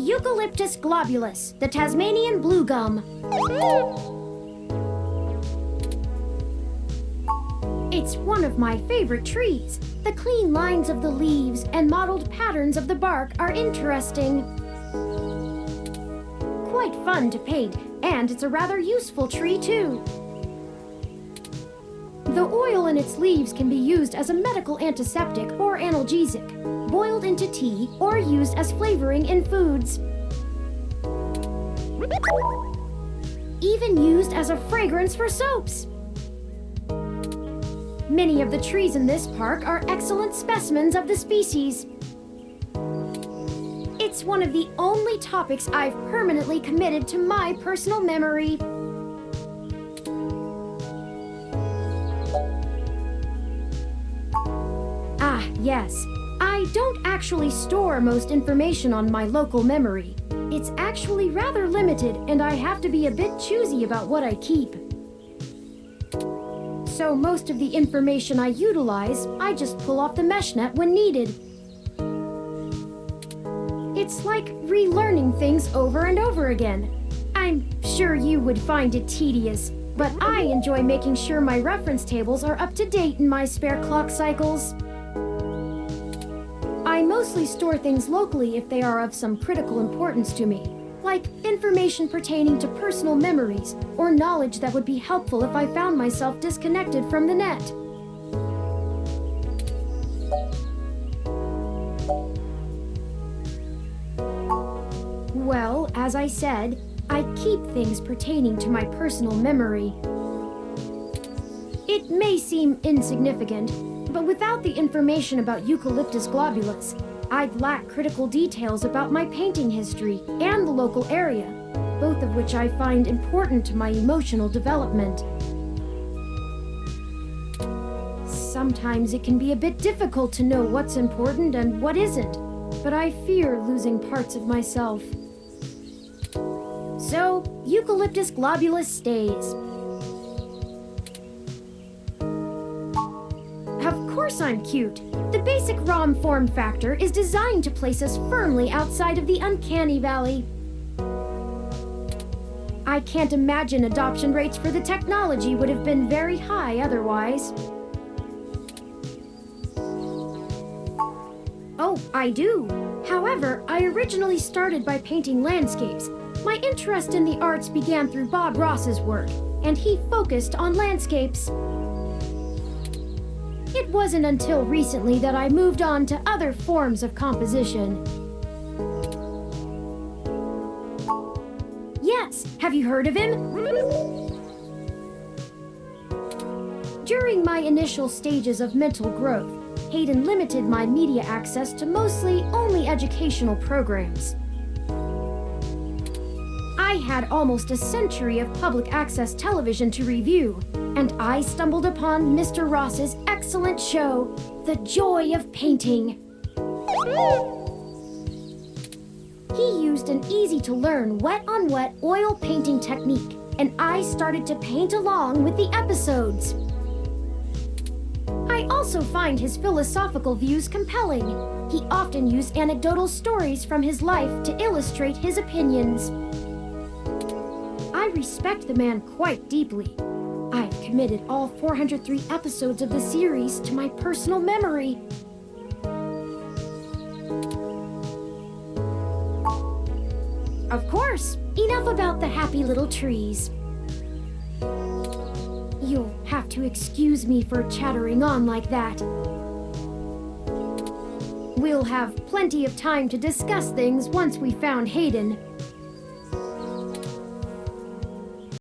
Eucalyptus globulus, the Tasmanian Blue Gum. It's one of my favorite trees. The clean lines of the leaves and mottled patterns of the bark are interesting. Quite fun to paint, and it's a rather useful tree too. The oil in its leaves can be used as a medical antiseptic or analgesic, boiled into tea, or used as flavoring in foods. Even used as a fragrance for soaps. Many of the trees in this park are excellent specimens of the species. It's one of the only topics I've permanently committed to my personal memory. Ah, yes. I don't actually store most information on my local memory. It's actually rather limited, and I have to be a bit choosy about what I keep. So most of the information I utilize, I just pull off the mesh net when needed. It's like relearning things over and over again. I'm sure you would find it tedious, but I enjoy making sure my reference tables are up to date in my spare clock cycles. I mostly store things locally if they are of some critical importance to me, like information pertaining to personal memories or knowledge that would be helpful if I found myself disconnected from the net. Well, as I said, I keep things pertaining to my personal memory. It may seem insignificant, but without the information about Eucalyptus globulus, I'd lack critical details about my painting history and the local area, both of which I find important to my emotional development. Sometimes it can be a bit difficult to know what's important and what isn't, but I fear losing parts of myself. So, Eucalyptus globulus stays. Of course I'm cute. The basic ROM form factor is designed to place us firmly outside of the uncanny valley. I can't imagine adoption rates for the technology would have been very high otherwise. Oh, I do. However, I originally started by painting landscapes. My interest in the arts began through Bob Ross's work, and he focused on landscapes. It wasn't until recently that I moved on to other forms of composition. Yes, have you heard of him? During my initial stages of mental growth, Hayden limited my media access to mostly only educational programs. I had almost a century of public access television to review, and I stumbled upon Mr. Ross's excellent show, The Joy of Painting. He used an easy-to-learn wet-on-wet oil painting technique, and I started to paint along with the episodes. I also find his philosophical views compelling. He often used anecdotal stories from his life to illustrate his opinions. I respect the man quite deeply. I've committed all 403 episodes of the series to my personal memory. Of course, enough about the happy little trees. You'll have to excuse me for chattering on like that. We'll have plenty of time to discuss things once we found Hayden.